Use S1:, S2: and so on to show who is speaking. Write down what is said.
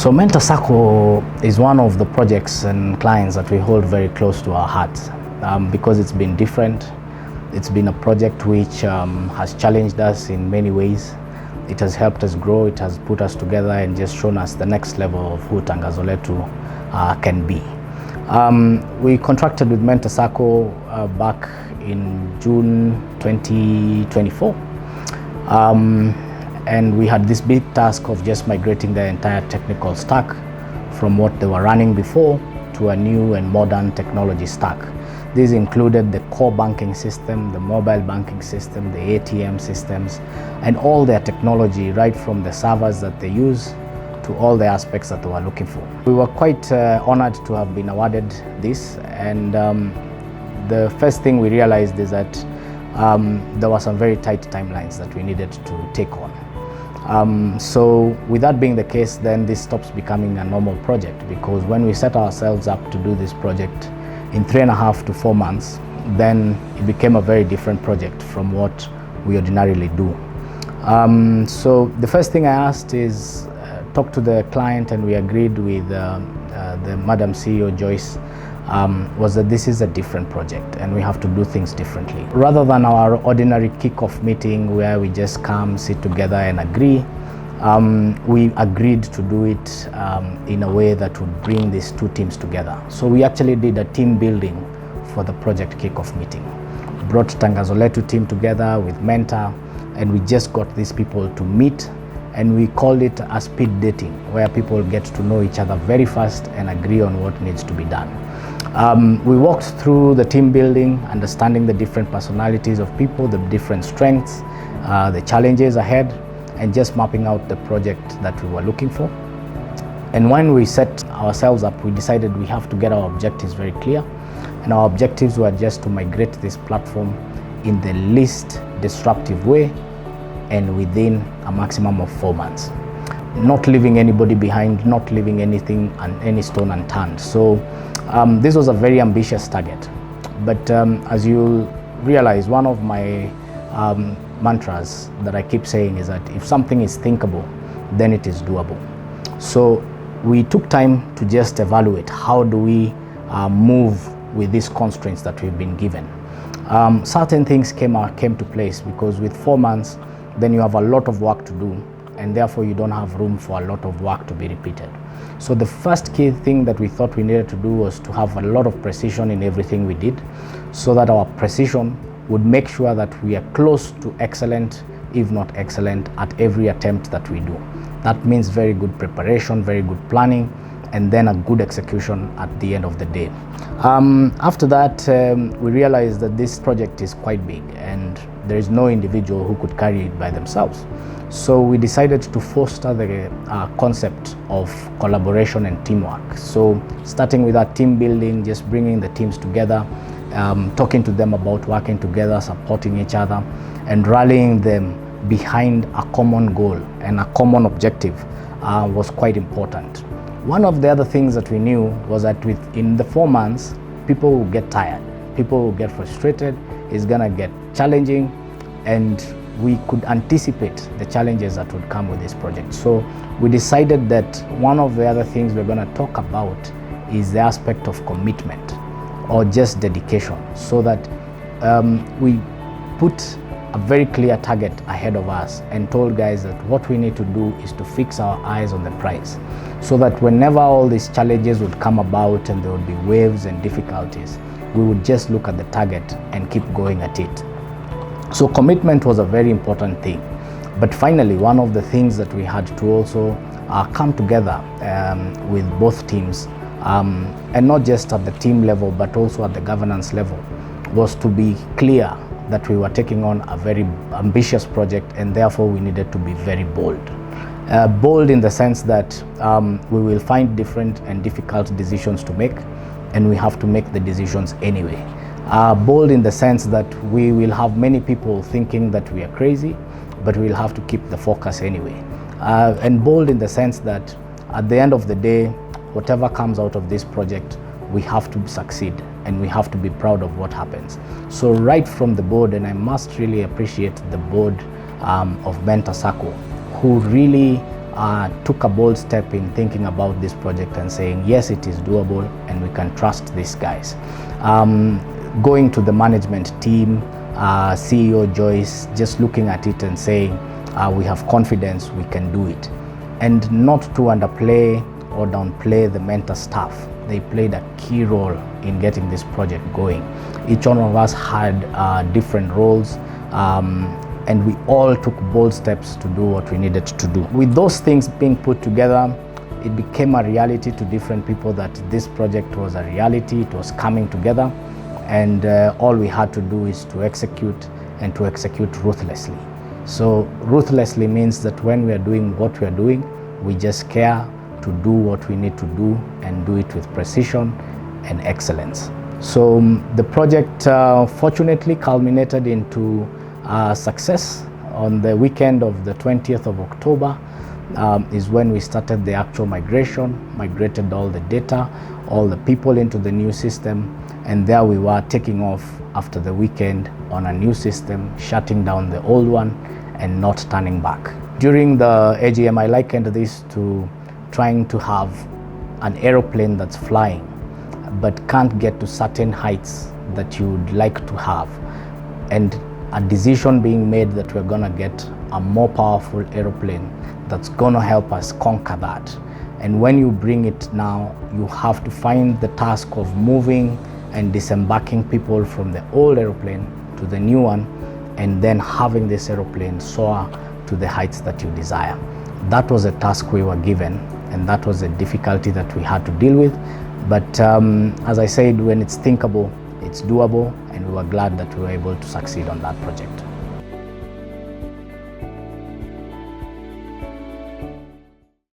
S1: So Mentor Sacco is one of the projects and clients that we hold very close to our hearts because it's been different. It's been a project which has challenged us in many ways. It has helped us grow, it has put us together and just shown us the next level of who Tangazoletu can be. We contracted with Mentor Sacco back in June 2024. And we had this big task of just migrating the entire technical stack from what they were running before to a new and modern technology stack. This included the core banking system, the mobile banking system, the ATM systems, and all their technology, right from the servers that they use to all the aspects that they were looking for. We were quite honored to have been awarded this, and the first thing we realized is that there were some very tight timelines that we needed to take on. So with that being the case, then this stops becoming a normal project, because when we set ourselves up to do this project in 3.5 to 4 months, then it became a very different project from what we ordinarily do. So the first thing I asked is talk to the client, and we agreed with the Madam CEO Joyce, was that this is a different project and we have to do things differently. Rather than our ordinary kick-off meeting where we just come, sit together and agree, we agreed to do it in a way that would bring these two teams together. So we actually did a team building for the project kick-off meeting. Brought Tangazoletu team together with Mentor, and we just got these people to meet, and we called it a speed dating, where people get to know each other very fast and agree on what needs to be done. We walked through the team building, understanding the different personalities of people, the different strengths, the challenges ahead, and just mapping out the project that we were looking for. And when we set ourselves up, we decided we have to get our objectives very clear. And our objectives were just to migrate this platform in the least disruptive way and within a maximum of 4 months. Not leaving anybody behind, not leaving anything and any stone unturned. So this was a very ambitious target. But as you realize, one of my mantras that I keep saying is that if something is thinkable, then it is doable. So we took time to just evaluate how do we move with these constraints that we've been given. Certain things came to place, because with 4 months, then you have a lot of work to do, and therefore you don't have room for a lot of work to be repeated. So the first key thing that we thought we needed to do was to have a lot of precision in everything we did, so that our precision would make sure that we are close to excellent, if not excellent, at every attempt that we do. That means very good preparation, very good planning, and then a good execution at the end of the day. After that, we realized that this project is quite big and there is no individual who could carry it by themselves. So we decided to foster the concept of collaboration and teamwork. So starting with our team building, just bringing the teams together, talking to them about working together, supporting each other, and rallying them behind a common goal and a common objective was quite important. One of the other things that we knew was that within the 4 months, people will get tired, people will get frustrated, it's gonna get challenging, and we could anticipate the challenges that would come with this project. So we decided that one of the other things we're gonna talk about is the aspect of commitment or just dedication, so that we put a very clear target ahead of us and told guys that what we need to do is to fix our eyes on the prize, so that whenever all these challenges would come about and there would be waves and difficulties, we would just look at the target and keep going at it. So commitment was a very important thing. But finally, one of the things that we had to also come together with both teams, and not just at the team level, but also at the governance level, was to be clear that we were taking on a very ambitious project, and therefore we needed to be very bold. Bold in the sense that we will find different and difficult decisions to make, and we have to make the decisions anyway. Bold in the sense that we will have many people thinking that we are crazy, but we'll have to keep the focus anyway. And bold in the sense that at the end of the day, whatever comes out of this project, we have to succeed and we have to be proud of what happens. So right from the board, and I must really appreciate the board of Mentor Sacco, who really took a bold step in thinking about this project and saying, yes, it is doable and we can trust these guys. Going to the management team, CEO Joyce, just looking at it and saying, we have confidence, we can do it. And not to underplay or downplay the Mentor staff. They played a key role in getting this project going. Each one of us had different roles, and we all took bold steps to do what we needed to do. With those things being put together, it became a reality to different people that this project was a reality, it was coming together, and all we had to do is to execute, and to execute ruthlessly. So ruthlessly means that when we are doing what we are doing, we just care to do what we need to do and do it with precision and excellence. So the project fortunately culminated into success. On the weekend of the 20th of October is when we started the actual migration, migrated all the data, all the people into the new system, and there we were taking off after the weekend on a new system, shutting down the old one and not turning back. During the AGM, I likened this to trying to have an aeroplane that's flying but can't get to certain heights that you would like to have, and a decision being made that we're gonna get a more powerful aeroplane that's gonna help us conquer that. And when you bring it now, you have to find the task of moving and disembarking people from the old aeroplane to the new one, and then having this aeroplane soar to the heights that you desire. That was a task we were given, and that was a difficulty that we had to deal with. But as I said, when it's thinkable, it's doable, and we were glad that we were able to succeed on that project.